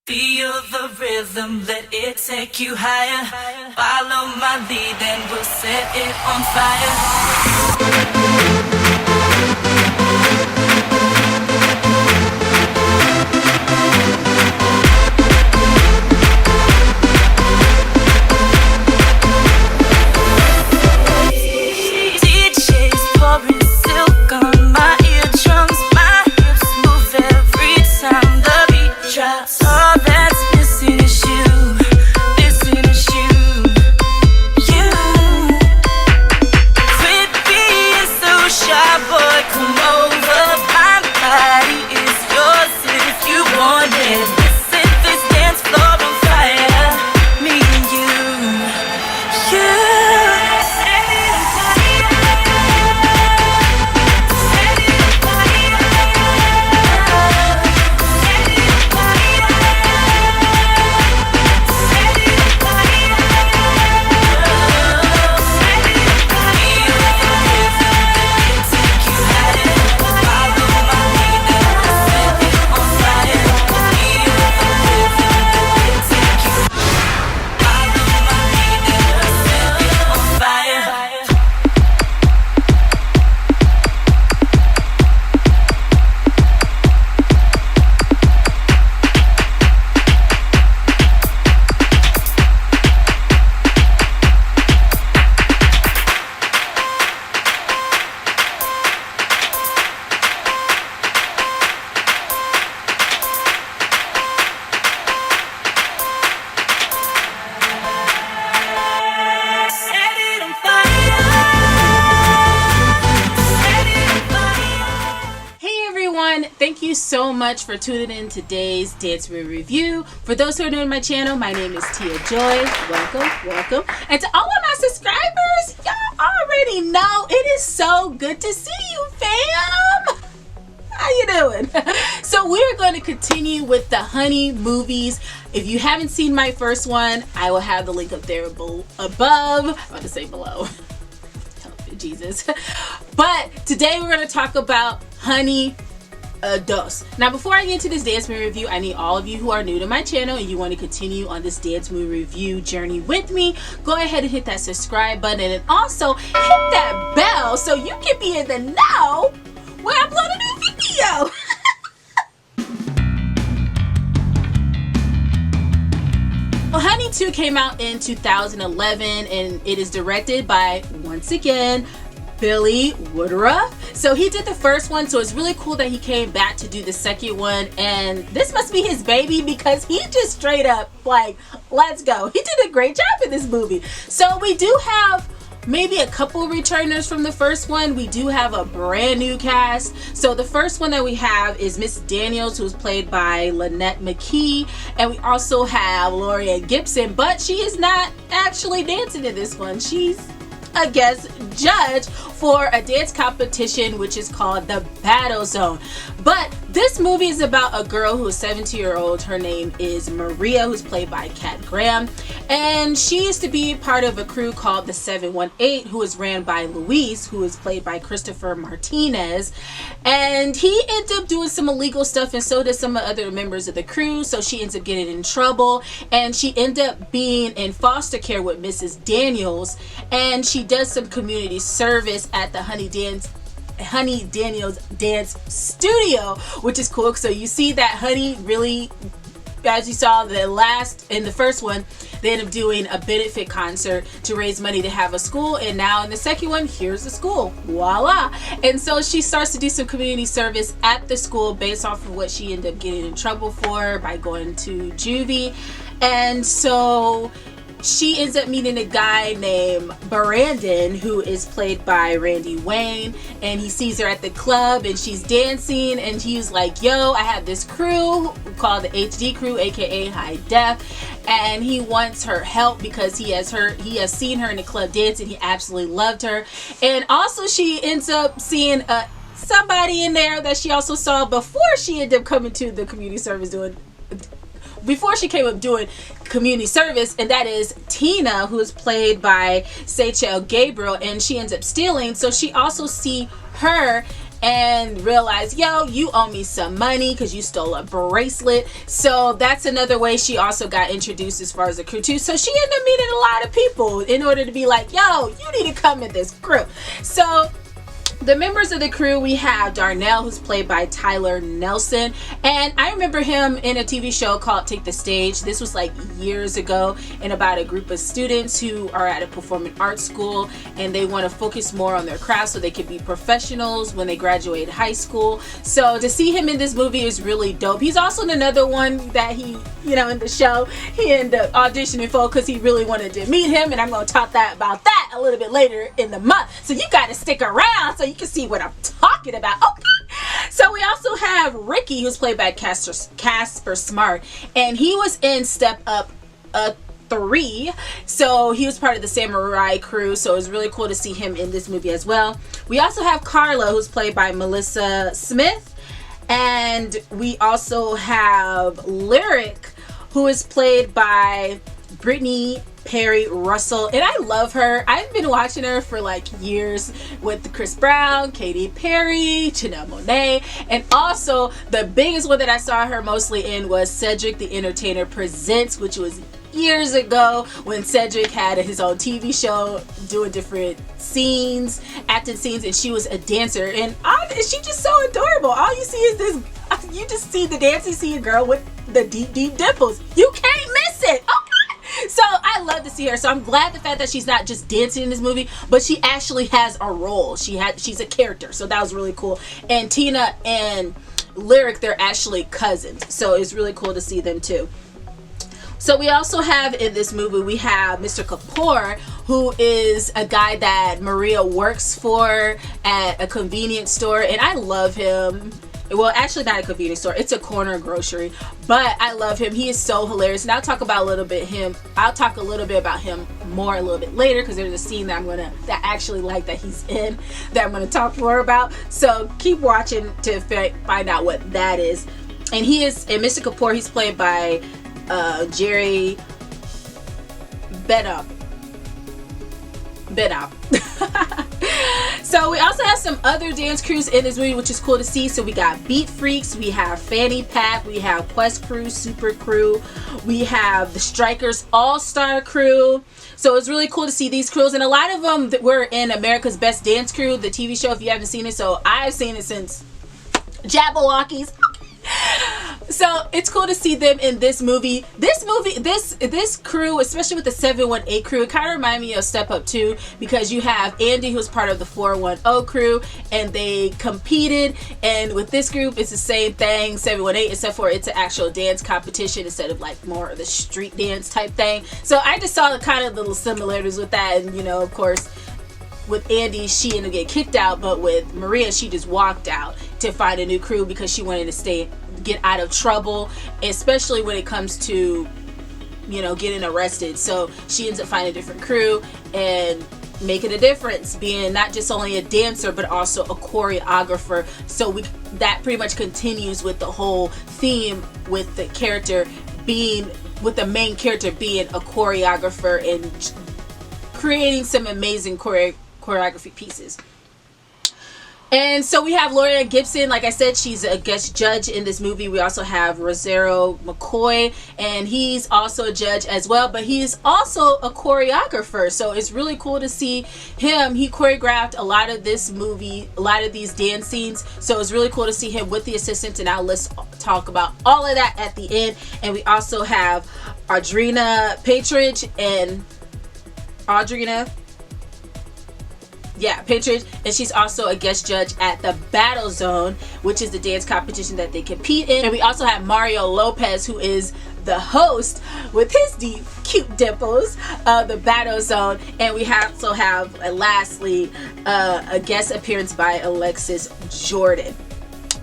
Feel the rhythm, let it take you higher. Follow my lead and we'll set it on fire. Thank you so much for tuning in today's Dance Movie Review. For those who are new to my channel, my name is Tia Joy. Welcome. And to all of my subscribers, y'all already know it is so good to see you, fam. How you doing? So we're going to continue with the Honey movies. If you haven't seen my first one, I will have the link up there above. I'm about to say below. Jesus. But today we're going to talk about Honey Dos. Now, before I get into this dance movie review, I need all of you who are new to my channel and you want to continue on this dance movie review journey with me, go ahead and hit that subscribe button and also hit that bell so you can be in the know when I upload a new video. Well, Honey 2 came out in 2011 and it is directed by, once again, Billy Woodruff. So he did the first one, so it's really cool that he came back to do the second one, and this must be his baby because he just straight up like, let's go. He did a great job in this movie. So we do have maybe a couple returners from the first one. We do have a brand new cast. So the first one that we have is Miss Daniels, who's played by Lynette McKee, and we also have Gloria Gibson, but she is not actually dancing in this one. She's a guest judge for a dance competition which is called the Battle Zone. But this movie is about a girl who is 17-year-old. Her name is Maria, who's played by Kat Graham, and she used to be part of a crew called the 718, who is ran by Luis, who is played by Christopher Martinez, and he ended up doing some illegal stuff, and so did some other members of the crew. So she ends up getting in trouble, and she ended up being in foster care with Mrs. Daniels, and she does some community service at the Honey Daniels Dance Studio, which is cool. So you see that Honey really, as you saw in the first one, they ended up doing a benefit concert to raise money to have a school, and now in the second one, here's the school. Voila. And so she starts to do some community service at the school based off of what she ended up getting in trouble for by going to juvie. And so she ends up meeting a guy named Brandon, who is played by Randy Wayne, and he sees her at the club and she's dancing, and he's like, yo, I have this crew called the HD crew, aka High Def, and he wants her help because he has seen her in the club dancing. He absolutely loved her, and also she ends up seeing somebody in there that she also saw before she ended up coming to the community service before she came up doing community service, and that is Tina, who is played by Seychelle Gabriel, and she ends up stealing. So she also see her and realize, yo, you owe me some money because you stole a bracelet. So that's another way she also got introduced as far as the crew too. So she ended up meeting a lot of people in order to be like, yo, you need to come in this crew. So the members of the crew, we have Darnell, who's played by Tyler Nelson, and I remember him in a TV show called Take the Stage. This was like years ago, and about a group of students who are at a performing arts school and they want to focus more on their craft so they can be professionals when they graduate high school. So to see him in this movie is really dope. He's also in another one that he, you know, in the show he ended up auditioning for because he really wanted to meet him, and I'm going to talk about that a little bit later in the month. So you got to stick around so you can see what I'm talking about. Okay. So we also have Ricky, who's played by Casper Smart, and he was in Step Up 3, so he was part of the samurai crew, so it was really cool to see him in this movie as well. We also have Carla, who's played by Melissa Smith, and we also have Lyric, who is played by Brittany Perry Russell, and I love her. I've been watching her for like years with Chris Brown, Katy Perry, Janelle Monáe, and also the biggest one that I saw her mostly in was Cedric the Entertainer Presents, which was years ago when Cedric had his own TV show doing different scenes, acting scenes, and she was a dancer, and she just so adorable. All you see is this, you just see the dancing, see a girl with the deep dimples. You can't miss it. Okay. So I love to see her. So I'm glad the fact that she's not just dancing in this movie, but she actually has a role. She's a character. So that was really cool. And Tina and Lyric, they're actually cousins. So it's really cool to see them too. So we also have in this movie, we have Mr. Kapoor, who is a guy that Maria works for at a convenience store, and I love him. Well, actually not a convenience store, it's a corner grocery, but I love him. He is so hilarious, and I'll talk a little bit about him more a little bit later, because there's a scene that I actually like that he's in that I'm gonna talk more about. So keep watching to find out what that is. And Mr. Kapoor, he's played by Jerry Benop. So we also have some other dance crews in this movie, which is cool to see. So we got Beat Freaks, we have Fanny Pack, we have Quest Crew, Super Crew, we have the Strikers All-Star Crew. So it's really cool to see these crews, and a lot of them that were in America's Best Dance Crew, the TV show, if you haven't seen it. So I've seen it since Jabberwockies. So it's cool to see them in this movie. This crew, especially with the 718 crew, it kind of reminded me of Step Up 2, because you have Andy, who's part of the 410 crew, and they competed. And with this group, it's the same thing, 718, except for it's an actual dance competition instead of like more of the street dance type thing. So I just saw the kind of little similarities with that. And you know, of course, with Andy, she ended up getting kicked out, but with Maria, she just walked out to find a new crew because she wanted to get out of trouble, especially when it comes to, you know, getting arrested. So she ends up finding a different crew and making a difference, being not just only a dancer but also a choreographer. So that pretty much continues with the whole theme with the main character being a choreographer and creating some amazing choreography pieces. And so we have Gloria Gibson. Like I said, she's a guest judge in this movie. We also have Rosero McCoy, and he's also a judge as well, but he is also a choreographer. So it's really cool to see him. He choreographed a lot of this movie, a lot of these dance scenes. So it's really cool to see him with the assistant. And now let's talk about all of that at the end. And we also have Audrina Patridge and Patridge, and she's also a guest judge at the Battle Zone, which is the dance competition that they compete in. And we also have Mario Lopez, who is the host with his cute dimples of the Battle Zone. And we also have lastly a guest appearance by Alexis Jordan.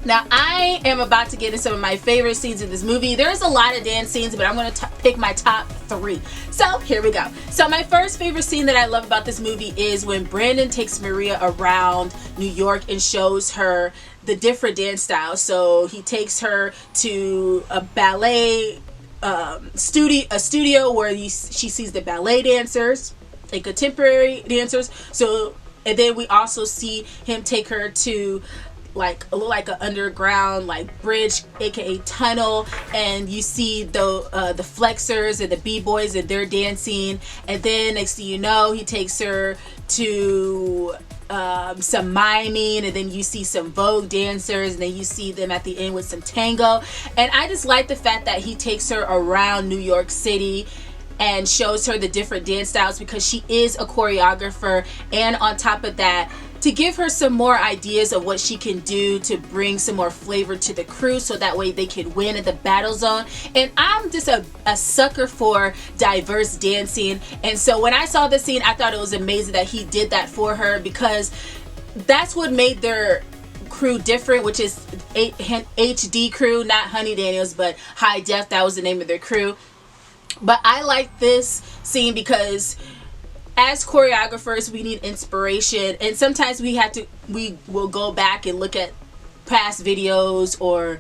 Now, I am about to get into some of my favorite scenes in this movie. There's a lot of dance scenes, but I'm going to pick my top 3. So, here we go. So, my first favorite scene that I love about this movie is when Brandon takes Maria around New York and shows her the different dance styles. So, he takes her to a ballet studio where she sees the ballet dancers and contemporary dancers. So, and then we also see him take her to like a little like an underground like bridge, aka tunnel, and you see the flexers and the b-boys and they're dancing, and then next thing you know he takes her to some miming, and then you see some Vogue dancers, and then you see them at the end with some tango. And I just like the fact that he takes her around New York City and shows her the different dance styles, because she is a choreographer, and on top of that, to give her some more ideas of what she can do to bring some more flavor to the crew, so that way they can win at the battle zone. And I'm just a sucker for diverse dancing, and so when I saw this scene, I thought it was amazing that he did that for her, because that's what made their crew different, which is HD crew, not Honey Daniels, but High Def. That was the name of their crew. But I like this scene because as choreographers, we need inspiration, and sometimes we will go back and look at past videos, or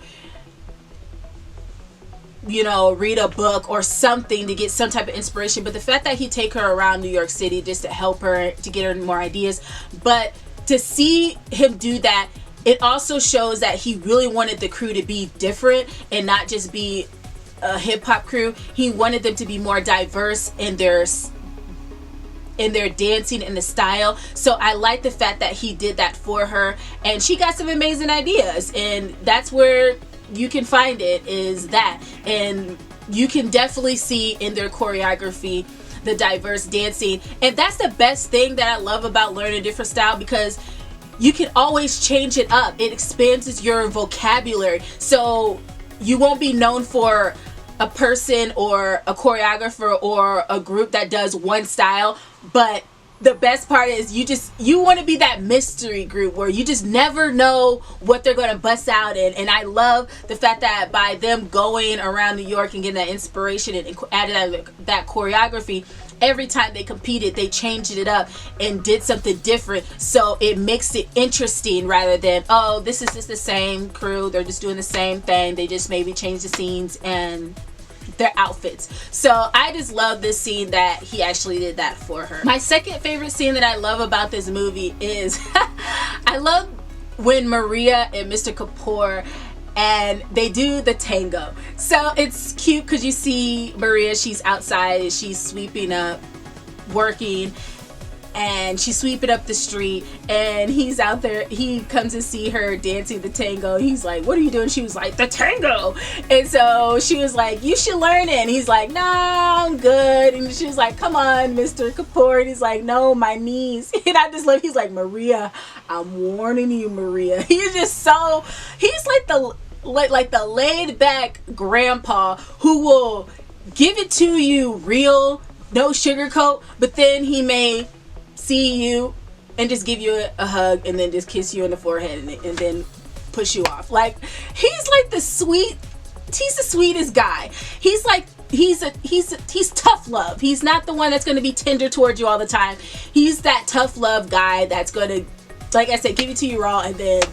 you know, read a book or something to get some type of inspiration. But the fact that he take her around New York City just to help her, to get her more ideas, but to see him do that, it also shows that he really wanted the crew to be different and not just be a hip-hop crew. He wanted them to be more diverse in their dancing and the style. So I like the fact that he did that for her, and she got some amazing ideas, and that's where you can find it, is that. And you can definitely see in their choreography the diverse dancing, and that's the best thing that I love about learning a different style, because you can always change it up. It expands your vocabulary, so you won't be known for a person or a choreographer or a group that does one style. But the best part is you want to be that mystery group where you just never know what they're going to bust out in. And I love the fact that by them going around New York and getting that inspiration and adding that choreography, every time they competed, they changed it up and did something different, so it makes it interesting, rather than, oh, this is just the same crew, they're just doing the same thing, they just maybe change the scenes and their outfits. So I just love this scene that he actually did that for her. My second favorite scene that I love about this movie is I love when Maria and Mr. Kapoor and they do the tango. So it's cute because you see Maria, she's outside and she's sweeping up, working, and she's sweeping up the street, and he's out there, he comes to see her dancing the tango. He's like, what are you doing? She was like, the tango. And so she was like, you should learn it. And he's like, nah, I'm good. And she was like, come on, Mr. Kapoor. And he's like, no, my knees. And I just love, he's like, Maria, I'm warning you, Maria. He's just so, he's like the laid back grandpa who will give it to you real, no sugarcoat, but then he may see you and just give you a hug and then just kiss you on the forehead and then push you off. Like, he's like he's the sweetest guy. He's like, he's tough love. He's not the one that's going to be tender towards you all the time. He's that tough love guy that's going to, like I said, give it to you raw, and then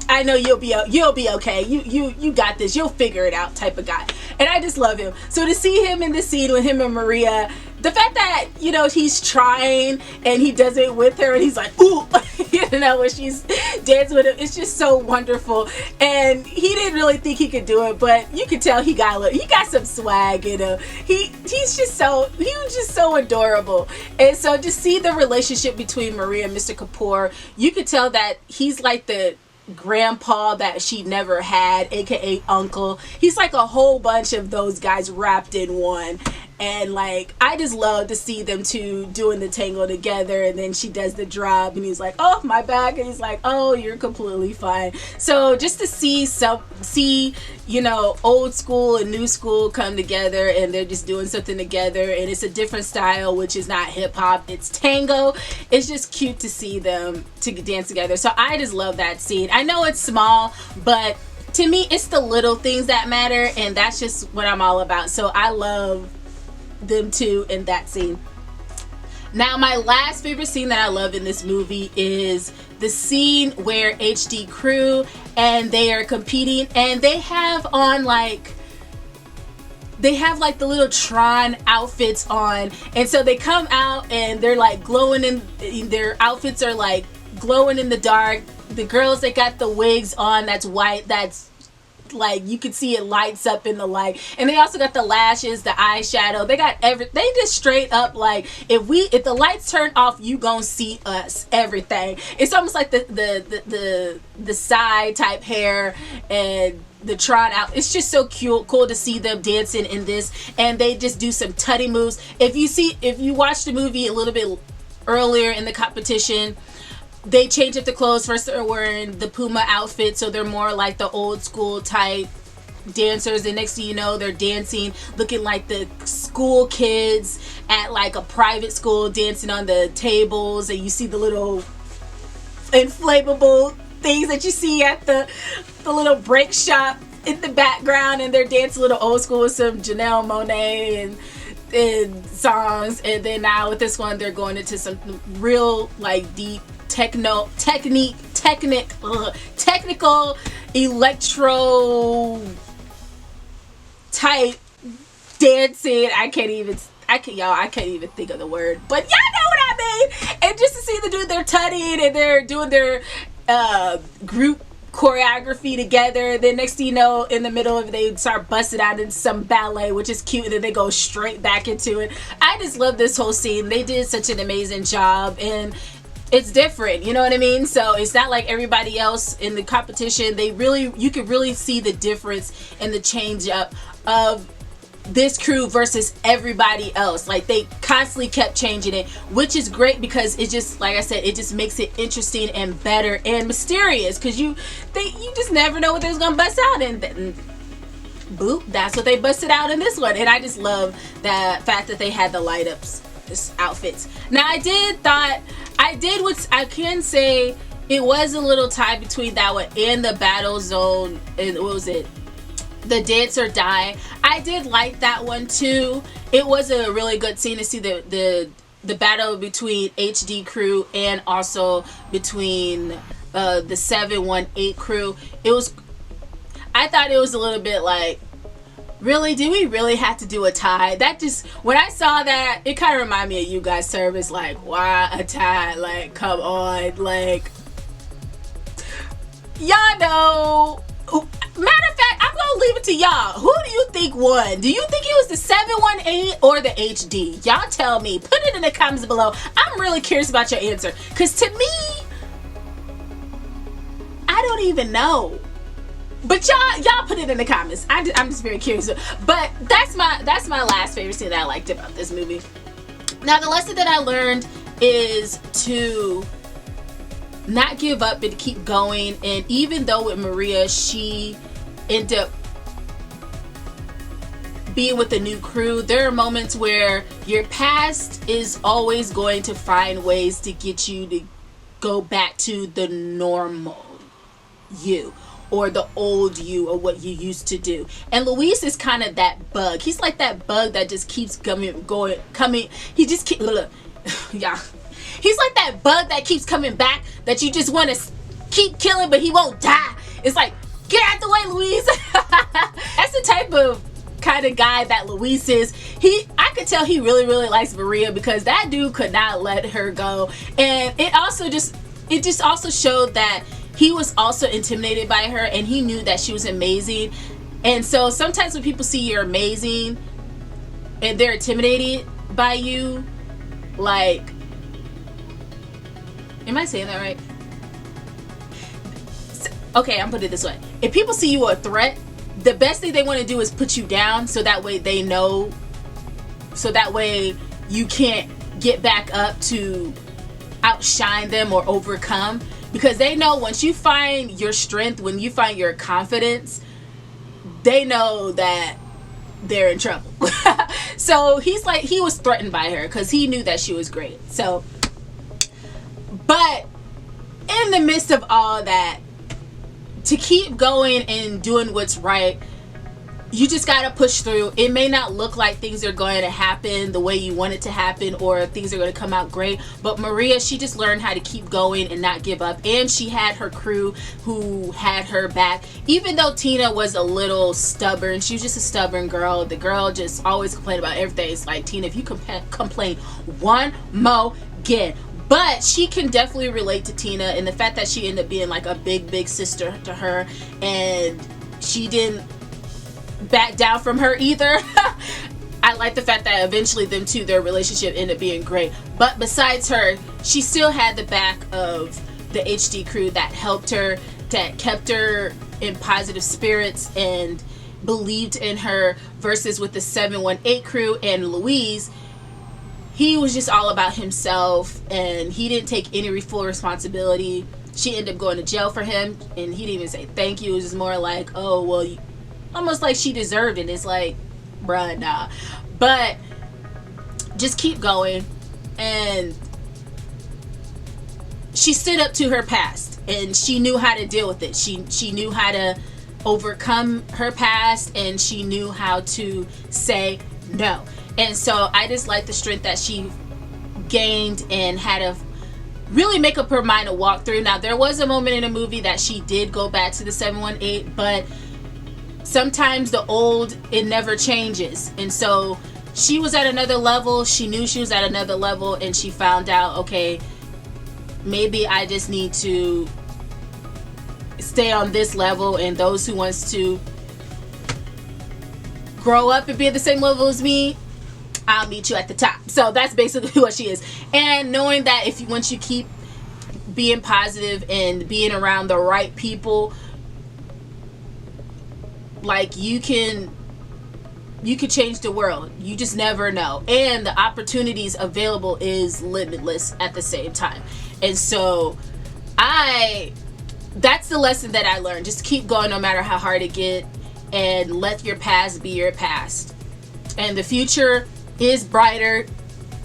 I know you'll be okay. You got this. You'll figure it out type of guy. And I just love him. So to see him in the scene with him and Maria, the fact that, you know, he's trying and he does it with her and he's like, ooh, you know, when she's dancing with him, it's just so wonderful. And he didn't really think he could do it, but you could tell he got some swag, you know. He was just so adorable. And so to see the relationship between Maria and Mr. Kapoor, you could tell that he's like the grandpa that she never had, aka uncle. He's like a whole bunch of those guys wrapped in one. And like, I just love to see them two doing the tango together, and then she does the drop and he's like, oh, my back, and he's like, oh, you're completely fine. So just to see, you know, old school and new school come together and they're just doing something together, and it's a different style, which is not hip-hop, it's tango. It's just cute to see them to dance together. So I just love that scene. I know it's small, but to me it's the little things that matter, and that's just what I'm all about. So I love them two in that scene. Now, my last favorite scene that I love in this movie is the scene where HD crew and they are competing, and they have like the little Tron outfits on, and so they come out and they're like glowing in, their outfits are like glowing in the dark. the girls that got the wigs on that's white, that's like you can see it lights up in the light, and they also got the lashes, the eyeshadow, they got they just straight up like, if the lights turn off, you gonna see us, everything. It's almost like the side type hair and the trot out. It's just so cool to see them dancing in this, and they just do some tutty moves. If you watch the movie a little bit earlier in the competition, they change up the clothes. First they're wearing the Puma outfit, so they're more like the old school type dancers, and next thing you know, they're dancing looking like the school kids at like a private school, dancing on the tables, and you see the little inflatable things that you see at the little break shop in the background, and they're dancing a little old school with some Janelle Monáe and songs. And then now with this one, they're going into some real like deep technical electro type dancing. I can't even think of the word, but y'all know what I mean. And just to see them do their tutting, and they're doing their group choreography together, then next thing you know, in the middle of it, they start busting out into some ballet, which is cute, and then they go straight back into it. I just love this whole scene. They did such an amazing job, and it's different, you know what I mean? So it's not like everybody else in the competition. You could really see the difference in the change up of this crew versus everybody else. Like, they constantly kept changing it, which is great, because it just, like I said, it just makes it interesting and better and mysterious, because you just never know what they're gonna bust out, and boop, that's what they busted out in this one. And I just love the fact that they had the light ups outfits. Now I what I can say, it was a little tie between that one and the battle zone, and what was it, the dance or die. I did like that one too. It was a really good scene to see the battle between HD crew and also between the 718 crew. I thought it was a little bit like, really, do we really have to do a tie? That just, when I saw that, it kind of reminded me of You Guys Service. Like, why a tie? Like, come on. Like, y'all know. Matter of fact, I'm gonna leave it to y'all. Who do you think won? Do you think it was the 718 or the HD? Y'all tell me. Put it in the comments below. I'm really curious about your answer, because to me, I don't even know. But y'all put it in the comments. I'm just very curious. But that's my last favorite scene that I liked about this movie. Now, the lesson that I learned is to not give up and keep going. And even though with Maria, she ended up being with a new crew, there are moments where your past is always going to find ways to get you to go back to the normal you, or the old you, or what you used to do. And Luis is kind of that bug. He's like that bug that just keeps coming. He just keeps, yeah. He's like that bug that keeps coming back, that you just want to keep killing, but he won't die. It's like, get out the way, Luis. That's the type of kind of guy that Luis is. I could tell he really, really likes Maria, because that dude could not let her go. And it just also showed that he was also intimidated by her, and he knew that she was amazing. And so sometimes when people see you're amazing and they're intimidated by you, like, am I saying that right? Okay, I'm putting it this way. If people see you a threat, the best thing they want to do is put you down, so that way they know, so that way you can't get back up to outshine them or overcome. Because they know once you find your strength, when you find your confidence, they know that they're in trouble. So he was threatened by her because he knew that she was great. So, but in the midst of all that, to keep going and doing what's right, you just gotta push through. It may not look like things are going to happen the way you want it to happen, or things are going to come out great, but Maria, she just learned how to keep going and not give up. And she had her crew who had her back. Even though Tina was a little stubborn, she was just a stubborn girl. The girl just always complained about everything. It's like, Tina, if you complain one more again, But she can definitely relate to Tina, and the fact that she ended up being like a big sister to her, and she didn't back down from her either. I like the fact that eventually them two, their relationship ended up being great. But besides her, she still had the back of the HD crew that helped her, that kept her in positive spirits and believed in her, versus with the 718 crew and Louise, he was just all about himself and he didn't take any full responsibility. She ended up going to jail for him and he didn't even say thank you. It was just more like, oh well, almost like she deserved it. It's like, bruh, nah. But just keep going. And she stood up to her past and she knew how to deal with it. She knew how to overcome her past, and she knew how to say no. And so I just like the strength that she gained and had to really make up her mind to walk through. Now, there was a moment in the movie that she did go back to the 718, but sometimes the old, it never changes. And so she was at another level. She knew she was at another level, and she found out, okay, maybe I just need to stay on this level, and those who wants to grow up and be at the same level as me, I'll meet you at the top. So that's basically what she is. And knowing that once you keep being positive and being around the right people, like you can change the world. You just never know. And the opportunities available is limitless at the same time. And so that's the lesson that I learned. Just keep going no matter how hard it get, and let your past be your past. And the future is brighter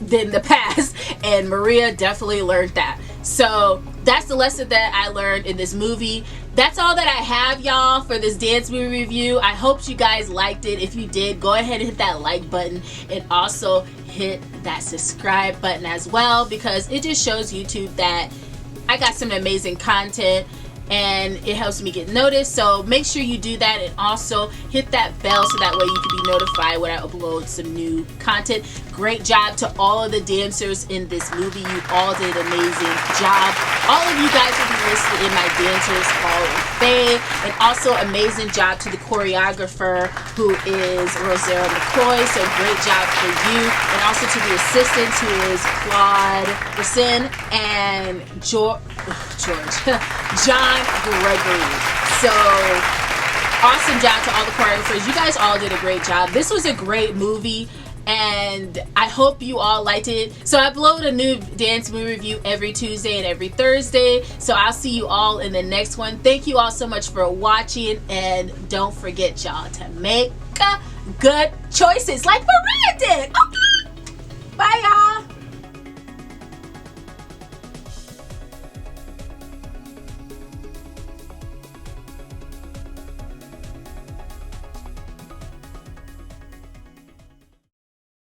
than the past, and Maria definitely learned that. So that's the lesson that I learned in this movie. That's all that I have, y'all, for this dance movie review. I hope you guys liked it. If you did, go ahead and hit that like button, and also hit that subscribe button as well, because it just shows YouTube that I got some amazing content and it helps me get noticed. So make sure you do that, and also hit that bell so that way you can be notified when I upload some new content. Great job to all of the dancers in this movie. You all did an amazing job. All of you guys will be listed in my Dancers Hall of Fame. And also amazing job to the choreographer, who is Rosera McCoy. So great job for you. And also to the assistants, who is Claude Brisson and John Gregory. So awesome job to all the choreographers. You guys all did a great job. This was a great movie, and I hope you all liked it. So I upload a new dance movie review every Tuesday and every Thursday. So I'll see you all in the next one. Thank you all so much for watching, and don't forget, y'all, to make good choices like Maria did. Okay? Bye, y'all.